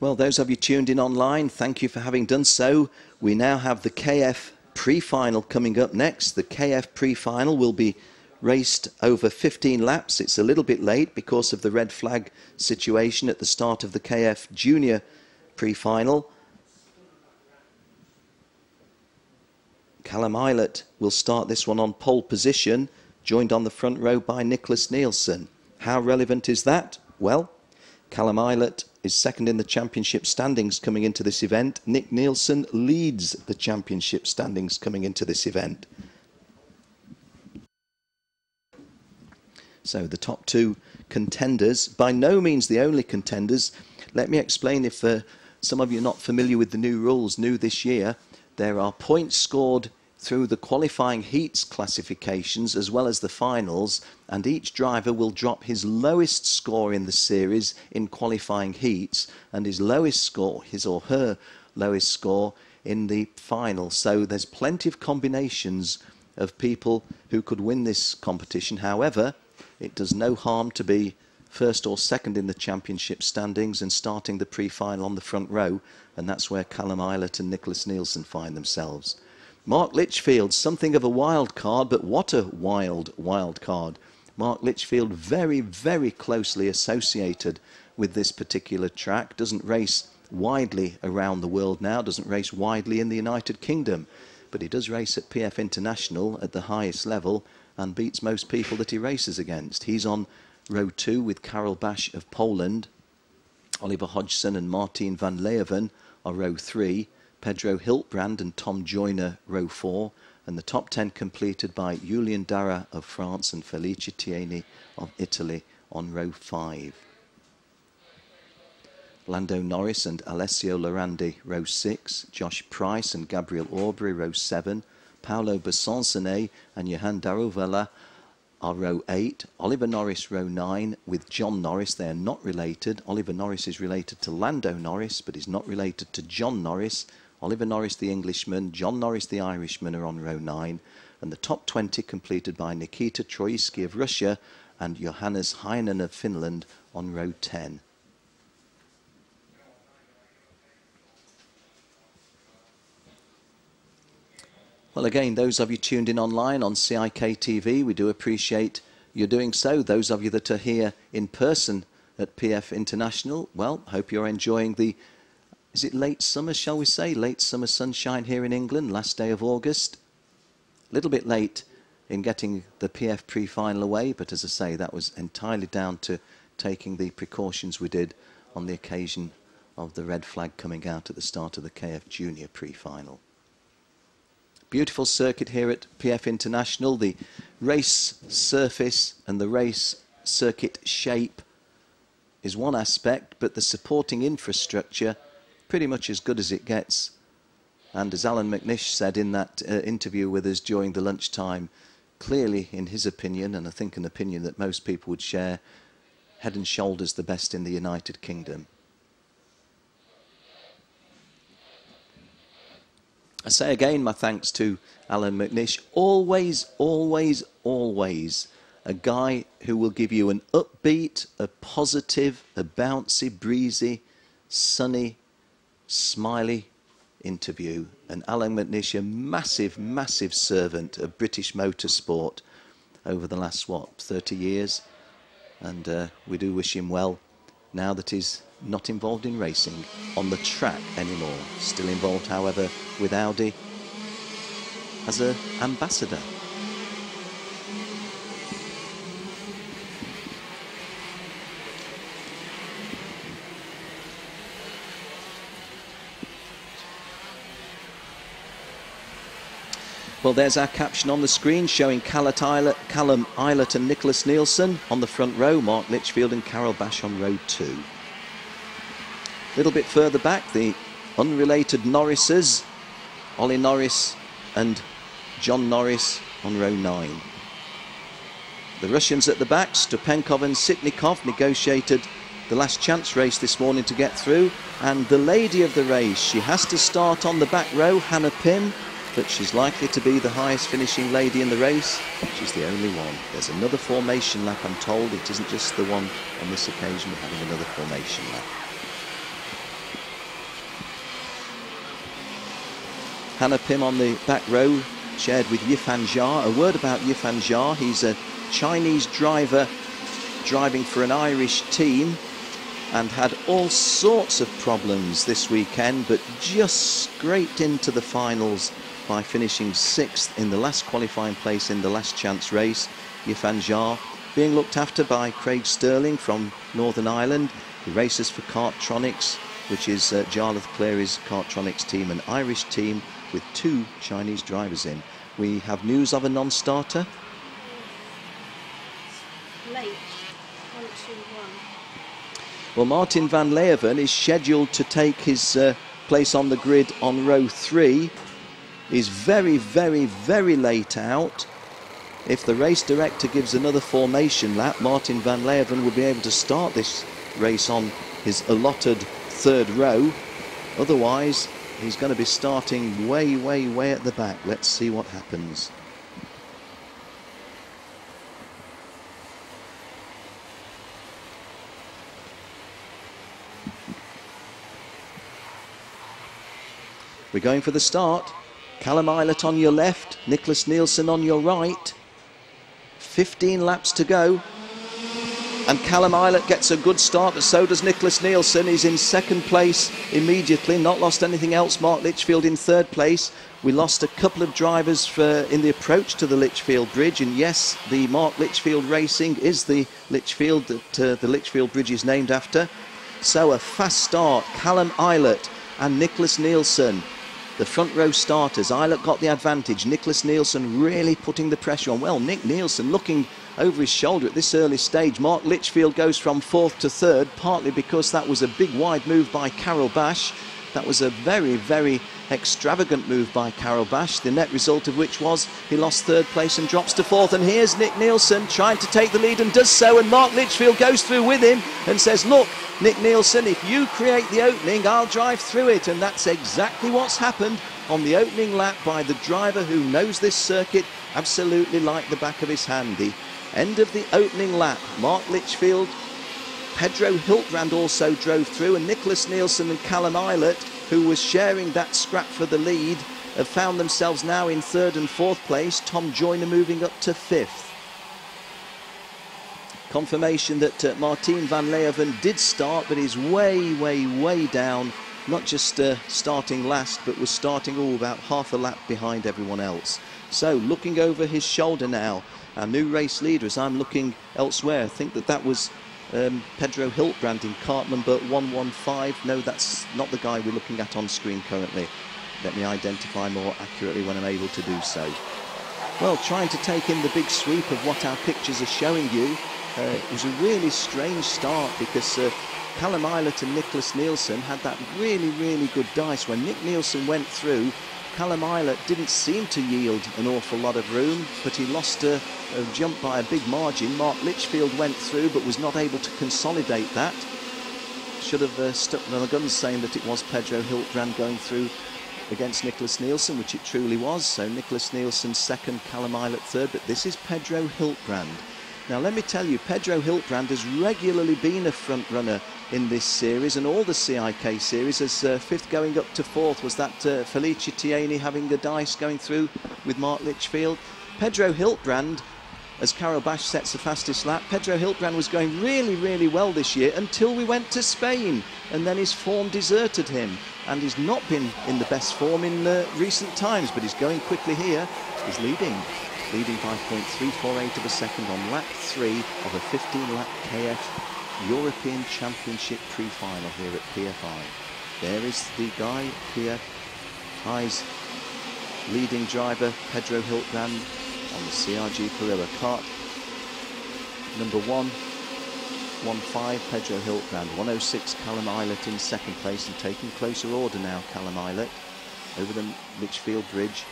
Well, those of you tuned in online, thank you for having done so. We now have the KF pre-final coming up next. The KF pre-final will be raced over 15 laps. It's a little bit late because of the red flag situation at the start of the KF Junior pre-final. Callum Eilert will start this one on pole position, joined on the front row by Nicholas Nielsen. How relevant is that? Well, Callum Eilert is second in the championship standings coming into this event. Nick Nielsen leads the championship standings coming into this event. So the top two contenders, by no means the only contenders. Let me explain, if some of you are not familiar with the new rules, new this year, there are points scored through the qualifying heats classifications as well as the finals, and each driver will drop his lowest score in the series in qualifying heats and his lowest score, his or her lowest score, in the final. So there's plenty of combinations of people who could win this competition. However, it does no harm to be first or second in the championship standings and starting the pre-final on the front row, and that's where Callum Eilert and Nicholas Nielsen find themselves. Mark Litchfield, something of a wild card, but what a wild card. Mark Litchfield, very, very closely associated with this particular track, doesn't race widely around the world now, doesn't race widely in the United Kingdom, but he does race at PF International at the highest level and beats most people that he races against. He's on row 2 with Karel Bash of Poland. Oliver Hodgson and Martin van Leeuwen are row 3. Pedro Hiltbrand and Tom Joyner row 4, and the top 10 completed by Julian Darra of France and Felice Tieni of Italy on row 5. Lando Norris and Alessio Lorandi row 6, Josh Price and Gabriel Aubrey row 7, Paolo Besançonnet and Johan Darovella are row 8, Oliver Norris row 9 with John Norris. They are not related. Oliver Norris is related to Lando Norris, but is not related to John Norris. Oliver Norris the Englishman, John Norris the Irishman are on row 9, and the top 20 completed by Nikita Troitsky of Russia and Johannes Heinen of Finland on row 10. Well, again, those of you tuned in online on CIK TV, we do appreciate you doing so. Those of you that are here in person at PF International, well, hope you're enjoying the, is it late summer, shall we say? Late summer sunshine here in England, last day of August. A little bit late in getting the PF pre-final away, but as I say, that was entirely down to taking the precautions we did on the occasion of the red flag coming out at the start of the KF Junior pre-final. Beautiful circuit here at PF International. The race surface and the race circuit shape is one aspect, but the supporting infrastructure pretty much as good as it gets. And as Alan McNish said in that interview with us during the lunchtime, clearly in his opinion, and I think an opinion that most people would share, head and shoulders the best in the United Kingdom. I say again my thanks to Alan McNish. Always, always, always a guy who will give you an upbeat, a positive, a bouncy, breezy, sunny, smiley interview. And Alan McNish, a massive, massive servant of British motorsport over the last, 30 years. And we do wish him well now that he's not involved in racing on the track anymore. Still involved, however, with Audi as an ambassador. Well, there's our caption on the screen showing Callum Eilert and Nicholas Nielsen on the front row, Mark Litchfield and Karel Bash on row 2. A little bit further back, the unrelated Norrises, Ollie Norris and John Norris on row 9. The Russians at the back, Stupenkov and Sitnikov, negotiated the last chance race this morning to get through. And the lady of the race, she has to start on the back row, Hannah Pym, but she's likely to be the highest finishing lady in the race. She's the only one. There's another formation lap, I'm told. It isn't just the one on this occasion. We're having another formation lap. Hannah Pym on the back row, shared with Yifan Jia. A word about Yifan Jia. He's a Chinese driver driving for an Irish team and had all sorts of problems this weekend, but just scraped into the finals by finishing 6th in the last qualifying place in the last chance race. Yifan Jia being looked after by Craig Sterling from Northern Ireland. He races for Kartronics, which is Jarlath Cleary's Kartronics team, an Irish team with 2 Chinese drivers in. We have news of a non-starter. Late. 1, 2, 1. Well, Martin van Leeuwen is scheduled to take his place on the grid on row 3. He's very, very, very late out. If the race director gives another formation lap, Martin van Leeuwen will be able to start this race on his allotted 3rd row. Otherwise, he's going to be starting way, way, way at the back. Let's see what happens. We're going for the start. Callum Eilert on your left, Nicholas Nielsen on your right. 15 laps to go. And Callum Eilert gets a good start, but so does Nicholas Nielsen. He's in 2nd place immediately, not lost anything else. Mark Litchfield in 3rd place. We lost a couple of drivers in the approach to the Litchfield Bridge, and yes, the Mark Litchfield Racing is the Litchfield that the Litchfield Bridge is named after. So a fast start, Callum Eilert and Nicholas Nielsen. The front row starters. Eilert got the advantage. Nicholas Nielsen really putting the pressure on. Well, Nick Nielsen looking over his shoulder at this early stage. Mark Litchfield goes from 4th to 3rd, partly because that was a big wide move by Carol Bash. That was a very, very extravagant move by Carol Bash, the net result of which was he lost 3rd place and drops to 4th. And here's Nick Nielsen trying to take the lead and does so, and Mark Litchfield goes through with him and says, look, Nick Nielsen, if you create the opening, I'll drive through it. And that's exactly what's happened on the opening lap by the driver who knows this circuit absolutely like the back of his hand. The end of the opening lap, Mark Litchfield, Pedro Hiltbrand also drove through, and Nicholas Nielsen and Callum Eilert, who was sharing that scrap for the lead, have found themselves now in 3rd and 4th place. Tom Joyner moving up to 5th. Confirmation that Martin van Leeuwen did start, but is way, way, way down. Not just starting last, but was starting about half a lap behind everyone else. So looking over his shoulder now, our new race leader, as I'm looking elsewhere, I think that was Pedro Hiltbrand in cart number 115. No, that's not the guy we're looking at on screen currently. Let me identify more accurately when I'm able to do so. Well, trying to take in the big sweep of what our pictures are showing you. It was a really strange start because Callum Eilert and Nicholas Nielsen had that really, really good dice. When Nick Nielsen went through, Callum Eilert didn't seem to yield an awful lot of room, but he lost a jump by a big margin. Mark Litchfield went through but was not able to consolidate that. Should have stuck to the guns saying that it was Pedro Hiltbrand going through against Nicholas Nielsen, which it truly was. So Nicholas Nielsen 2nd, Callum Eilert 3rd, but this is Pedro Hiltbrand. Now let me tell you, Pedro Hiltbrand has regularly been a front runner in this series and all the CIK series, as 5th going up to 4th was that Felicia Tieni having a dice going through with Mark Litchfield. Pedro Hiltbrand, as Carol Bash sets the fastest lap, Pedro Hiltbrand was going really, really well this year until we went to Spain, and then his form deserted him, and he's not been in the best form in recent times, but he's going quickly here. He's leading by 0.348 of a second on lap 3 of a 15-lap KF European Championship pre-final here at PFI. There is the guy, PFI's leading driver, Pedro Hiltbrand, on the CRG Carrera kart. Number 115, Pedro Hiltbrand. 106, Callum Eilert in 2nd place, and taking closer order now, Callum Eilert, over the Litchfield Bridge.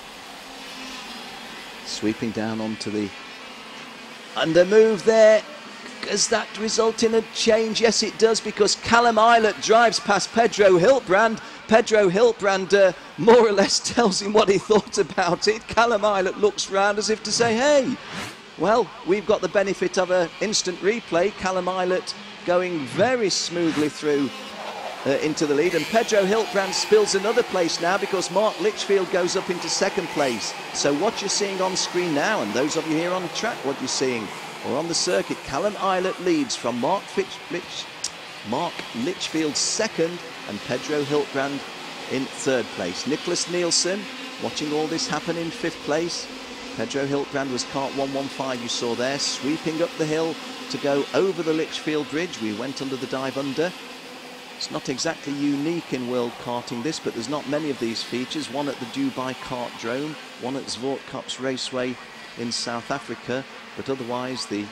Sweeping down onto the under move there. Does that result in a change? Yes, it does, because Callum Eilert drives past Pedro Hiltbrand. Pedro Hiltbrand more or less tells him what he thought about it. Callum Eilert looks round as if to say, hey, well, we've got the benefit of an instant replay. Callum Eilert going very smoothly through into the lead, and Pedro Hiltbrand spills another place now because Mark Litchfield goes up into second place. So what you're seeing on screen now, and those of you here on the track, what you're seeing, or on the circuit, Callum Eilert leads from Mark Litchfield second and Pedro Hiltbrand in third place. Nicholas Nielsen watching all this happen in fifth place. Pedro Hiltbrand was kart 115 you saw there, sweeping up the hill to go over the Litchfield Bridge. We went under the dive under. It's not exactly unique in world karting this, but there's not many of these features. One at the Dubai Kartdrome, one at Zwartkops Raceway in South Africa, but otherwise the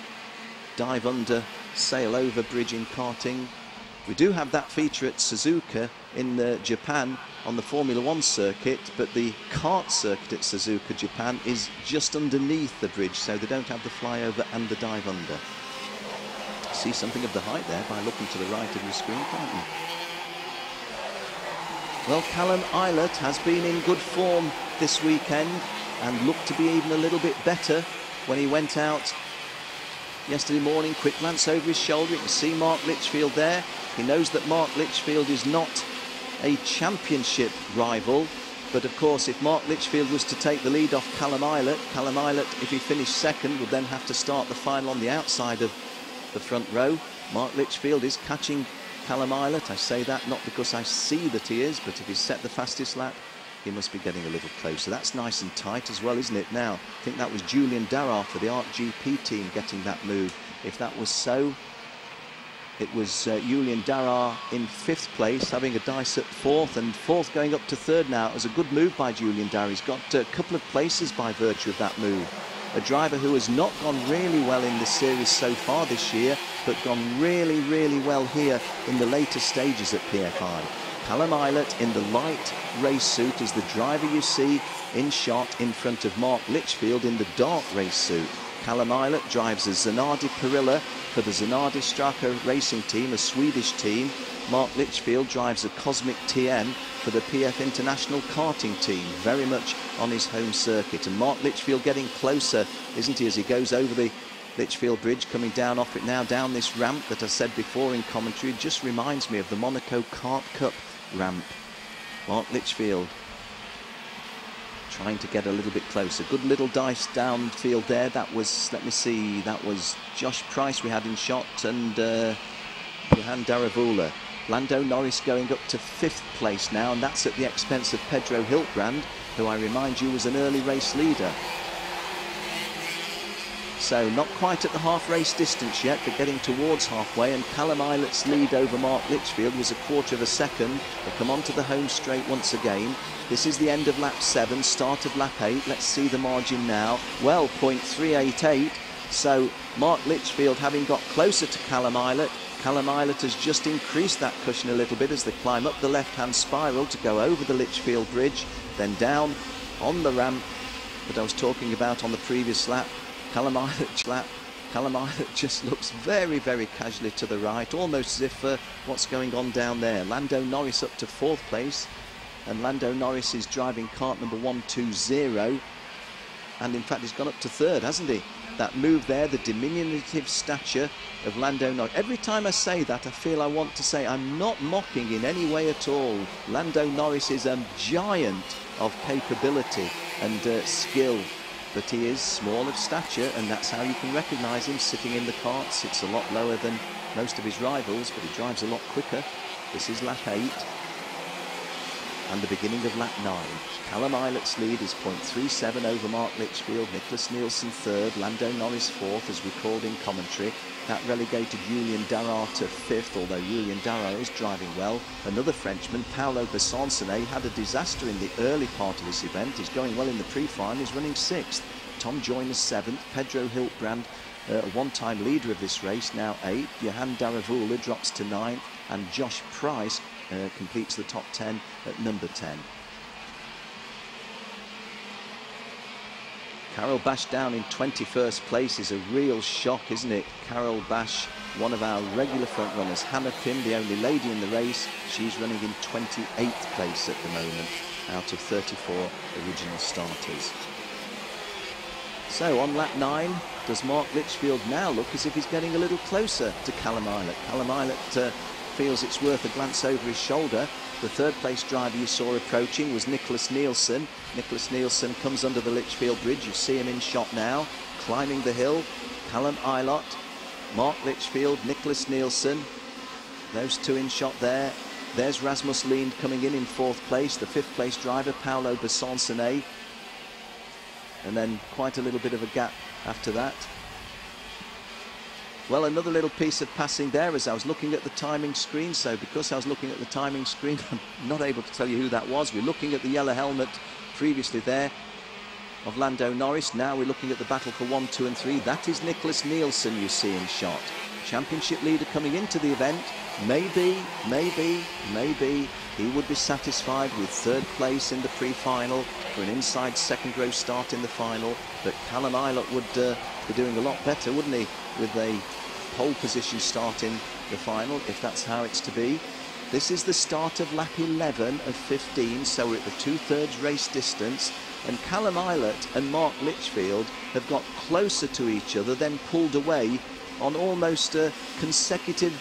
dive under, sail over bridge in karting. We do have that feature at Suzuka in Japan on the Formula One circuit, but the kart circuit at Suzuka, Japan, is just underneath the bridge, so they don't have the flyover and the dive under. See something of the height there by looking to the right of your screen, can't you? Well, Callum Eilert has been in good form this weekend and looked to be even a little bit better when he went out yesterday morning. Quick glance over his shoulder, you can see Mark Litchfield there. He knows that Mark Litchfield is not a championship rival, but of course if Mark Litchfield was to take the lead off Callum Eilert, if he finished second, would then have to start the final on the outside of the front row. Mark Litchfield is catching Callum Eilert. I say that not because I see that he is, but if he's set the fastest lap, he must be getting a little closer. That's nice and tight as well, isn't it? Now, I think that was Julian Darragh for the ARC GP team getting that move. If that was so, it was Julian Darragh in fifth place, having a dice at fourth, and fourth going up to third now. It was a good move by Julian Darragh. He's got a couple of places by virtue of that move. A driver who has not gone really well in this series so far this year, but gone really, really well here in the later stages at PFI. Callum Eilert in the light race suit is the driver you see in shot in front of Mark Litchfield in the dark race suit. Callum Eilert drives a Zanardi Perilla for the Zanardi Straka racing team, a Swedish team. Mark Litchfield drives a Cosmic TN for the PF International karting team, very much on his home circuit. And Mark Litchfield getting closer, isn't he, as he goes over the Litchfield Bridge, coming down off it now, down this ramp that I said before in commentary. It just reminds me of the Monaco Kart Cup ramp. Mark Litchfield trying to get a little bit closer. Good little dice downfield there. That was, let me see, that was Josh Price we had in shot, and Johan Daravula. Lando Norris going up to fifth place now, and that's at the expense of Pedro Hiltbrand, who I remind you was an early race leader. So not quite at the half race distance yet, but getting towards halfway, and Callum Eilert's lead over Mark Litchfield was a quarter of a second. They come onto the home straight once again. This is the end of lap 7, start of lap 8. Let's see the margin now. Well, 0.388. So Mark Litchfield having got closer to Callum Eilert. Callum Eilert has just increased that cushion a little bit as they climb up the left-hand spiral to go over the Litchfield Bridge, then down on the ramp that I was talking about on the previous lap. Callum Eilert just looks very, very casually to the right, almost as if what's going on down there. Lando Norris up to fourth place, and Lando Norris is driving kart number 120, and in fact he's gone up to third, hasn't he? That move there, the diminutive stature of Lando Norris. Every time I say that, I feel I want to say I'm not mocking in any way at all. Lando Norris is a giant of capability and skill, but he is small of stature, and that's how you can recognise him sitting in the kart. Sits a lot lower than most of his rivals, but he drives a lot quicker. This is lap 8 and the beginning of lap 9. Callum Eilert's lead is 0.37 over Mark Litchfield. Nicholas Nielsen third, Lando Norris fourth, as we called in commentary. That relegated Julian Darragh to fifth, although Julian Darragh is driving well. Another Frenchman, Paolo Besoncenet, had a disaster in the early part of this event. He's going well in the pre-final, he's running sixth. Tom Joyner seventh, Pedro Hiltbrand, a one-time leader of this race, now eighth. Johan Daravula drops to ninth, and Josh Price completes the top 10 at number 10. Carol Bash down in 21st place is a real shock, isn't it? Carol Bash, one of our regular front runners. Hannah Pym, the only lady in the race, she's running in 28th place at the moment, out of 34 original starters. So on lap 9, does Mark Litchfield now look as if he's getting a little closer to Callum Eilert? Callum Eilert feels it's worth a glance over his shoulder. The third place driver you saw approaching was Nicholas Nielsen. Nicholas Nielsen comes under the Lichfield Bridge. You see him in shot now, climbing the hill. Callum Ilott, Mark Lichfield, Nicholas Nielsen. Those two in shot there. There's Rasmus Lind coming in fourth place. The fifth place driver, Paolo Besancene. And then quite a little bit of a gap after that. Well, another little piece of passing there as I was looking at the timing screen. So because I was looking at the timing screen, I'm not able to tell you who that was. We're looking at the yellow helmet previously there of Lando Norris. Now we're looking at the battle for 1, 2 and 3. That is Nicholas Nielsen you see in shot. Championship leader coming into the event. Maybe he would be satisfied with third place in the pre-final for an inside second row start in the final. But Callum Ilott would be doing a lot better, wouldn't he, with a pole position start in the final, if that's how it's to be. This is the start of lap 11 of 15, so we're at the 2/3 race distance. And Callum Ilott and Mark Lichfield have got closer to each other, then pulled away on almost consecutive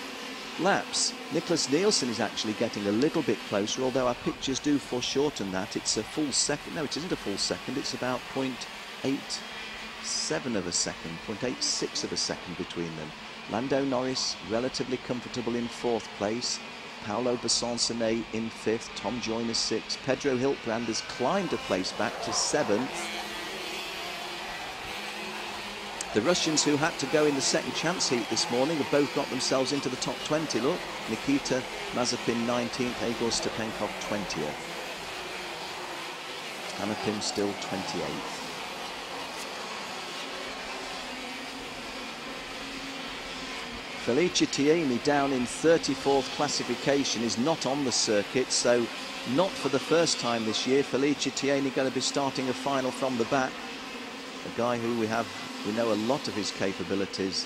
laps. Nicholas Nielsen is actually getting a little bit closer, although our pictures do foreshorten that. It's a full second. No, it isn't a full second. It's about 0.87 of a second, 0.86 of a second between them. Lando Norris relatively comfortable in fourth place. Paolo Besancene in fifth. Tom Joyner sixth. Pedro Hiltbrand has climbed a place back to seventh. The Russians who had to go in the second chance heat this morning have both got themselves into the top 20, look. Nikita Mazepin 19th, Igor Stepankov 20th. Hamilton still 28th. Felicia Tieni down in 34th classification is not on the circuit, so not for the first time this year. Felicia Tieni going to be starting a final from the back. A guy who we know a lot of his capabilities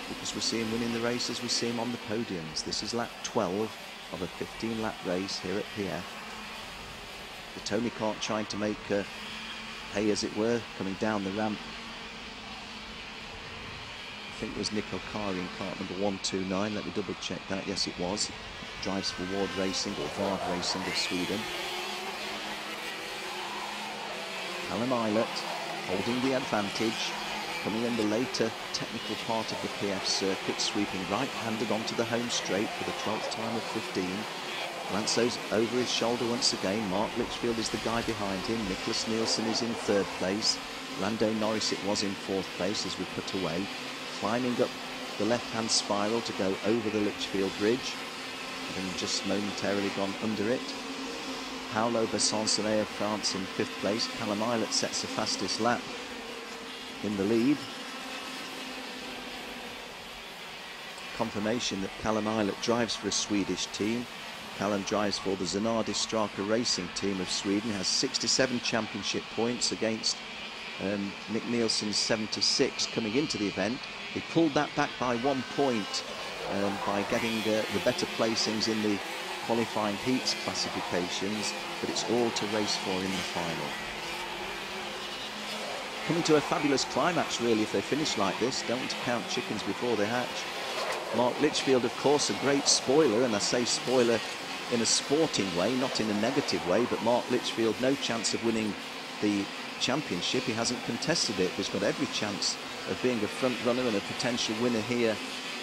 because we see him winning the races, we see him on the podiums. This is lap 12 of a 15-lap race here at PF. The Tony Kart trying to make hay, as it were, coming down the ramp. I think it was Nick Okari in kart number 129. Let me double check that. Yes, it was. Drives for Ward Racing, or Vard Racing of Sweden. Callum Ilott holding the advantage, coming in the later technical part of the PF circuit, sweeping right-handed onto the home straight for the 12th time of 15. Glances over his shoulder once again. Mark Lichfield is the guy behind him. Nicholas Nielsen is in third place. Lando Norris it was in fourth place as we put away. Climbing up the left-hand spiral to go over the Lichfield Bridge, having just momentarily gone under it. Paolo Besancene of France in fifth place. Callum Ilott sets the fastest lap in the lead. Confirmation that Callum Ilott drives for a Swedish team. Callum drives for the Zanardi Straka Racing team of Sweden, has 67 championship points against Nick Nielsen's 76 coming into the event. He pulled that back by 1 point by getting the better placings in the qualifying heats classifications, but it's all to race for in the final. Coming to a fabulous climax really if they finish like this. Don't want to count chickens before they hatch. Mark Lichfield, of course, a great spoiler, and I say spoiler in a sporting way, not in a negative way, but Mark Lichfield, no chance of winning the championship. He hasn't contested it, but he's got every chance of being a front runner and a potential winner here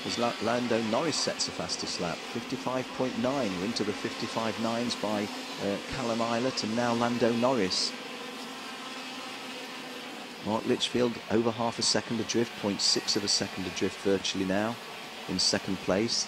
as Lando Norris sets the fastest lap. 55.9, we're into the 55.9s by Callum Ilott and now Lando Norris. Mark Lichfield over half a second adrift, 0.6 of a second adrift virtually now in second place.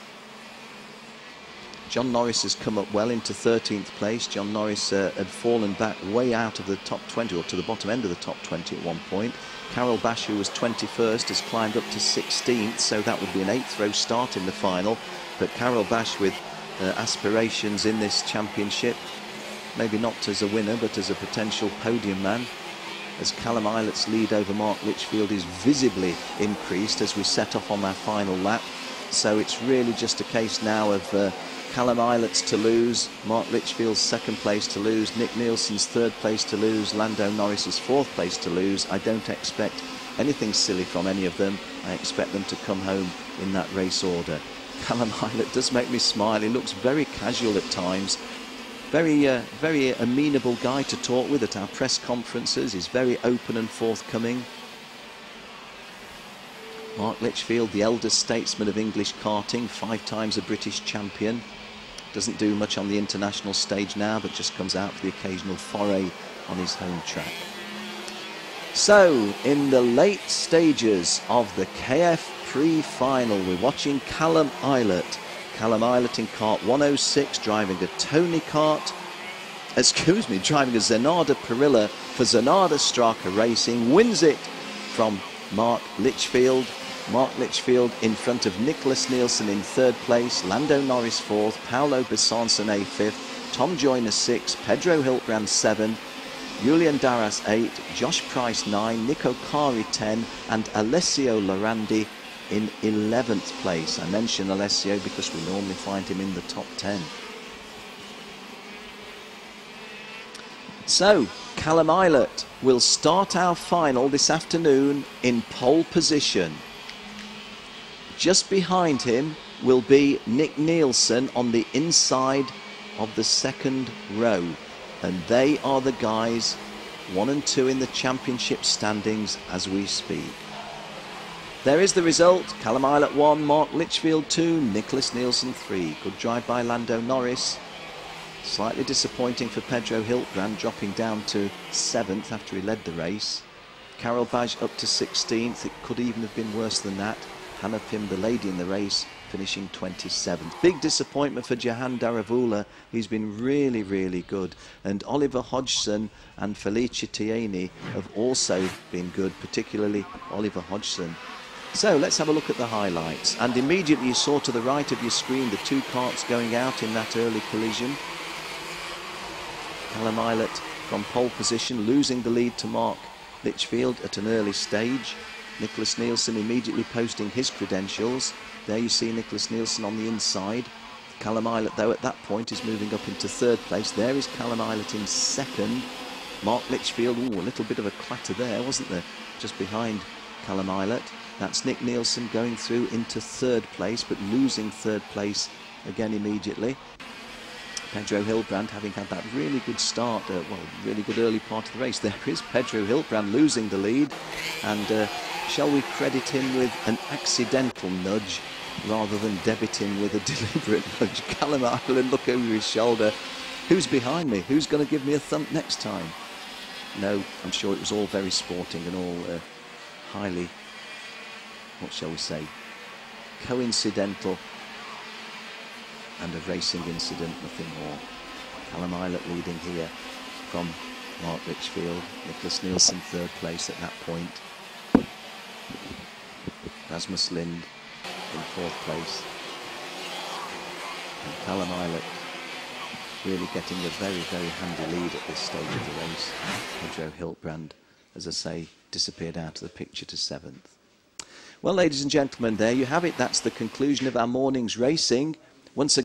John Norris has come up well into 13th place. John Norris had fallen back way out of the top 20, or to the bottom end of the top 20 at one point. Carol Bash, who was 21st, has climbed up to 16th, so that would be an 8th row start in the final. But Carol Bash with aspirations in this championship, maybe not as a winner, but as a potential podium man, as Callum Ilott's lead over Mark Lichfield is visibly increased as we set off on our final lap. So it's really just a case now of Callum Ilott's to lose, Mark Lichfield's second place to lose, Nick Nielsen's third place to lose, Lando Norris's fourth place to lose. I don't expect anything silly from any of them. I expect them to come home in that race order. Callum Islet does make me smile. He looks very casual at times. Very amenable guy to talk with at our press conferences. He's very open and forthcoming. Mark Litchfield, the eldest statesman of English karting, 5 times a British champion. Doesn't do much on the international stage now, but just comes out for the occasional foray on his home track. So, in the late stages of the KF pre-final, we're watching Callum Islet. Callum Islet in kart 106, driving a Tony kart. Driving a Zanarda Perilla for Zanarda Straka Racing. Wins it from Mark Litchfield. Mark Litchfield in front of Nicholas Nielsen in 3rd place. Lando Norris 4th. Paolo Besançon 5th. Tom Joyner 6th. Pedro Hiltbrand 7th. Julian Darras 8, Josh Price 9, Nico Kari 10, and Alessio Lorandi in 11th place. I mention Alessio because we normally find him in the top 10. So, Callum Islet will start our final this afternoon in pole position. Just behind him will be Nick Nielsen on the inside of the 2nd row. And they are the guys 1 and 2 in the championship standings as we speak. There is the result. Callum Islet 1, Mark Litchfield 2, Nicholas Nielsen 3. Good drive by Lando Norris. Slightly disappointing for Pedro Hiltbrand, dropping down to 7th after he led the race. Carol Badge up to 16th. It could even have been worse than that. Hannah Pym, the lady in the race, finishing 27th. Big disappointment for Jahan Daravula. He's been really good. And Oliver Hodgson and Felicia Tieni have also been good, particularly Oliver Hodgson. So let's have a look at the highlights. And immediately you saw to the right of your screen the 2 karts going out in that early collision. Callum Islet from pole position, losing the lead to Mark Litchfield at an early stage. Nicholas Nielsen immediately posting his credentials. There you see Nicholas Nielsen on the inside. Callum Islet, though, at that point is moving up into 3rd place. There is Callum Islet in 2nd. Mark Litchfield, a little bit of a clatter there, wasn't there? Just behind Callum Islet. That's Nick Nielsen going through into 3rd place, but losing 3rd place again immediately. Pedro Hiltbrand having had that really good start, really good early part of the race. There is Pedro Hiltbrand losing the lead, and shall we credit him with an accidental nudge rather than debit him with a deliberate nudge? Callum Islet, look over his shoulder. Who's behind me? Who's going to give me a thump next time? No, I'm sure it was all very sporting and all highly, what shall we say, coincidental and a racing incident, nothing more. Callum Islet leading here from Mark Litchfield. Nicholas Nielsen 3rd place at that point. Rasmus Lind in 4th place. And Callum Islet really getting a very handy lead at this stage of the race. Pedro Hiltbrand, as I say, disappeared out of the picture to 7th. Well, ladies and gentlemen, there you have it. That's the conclusion of our morning's racing. Once again,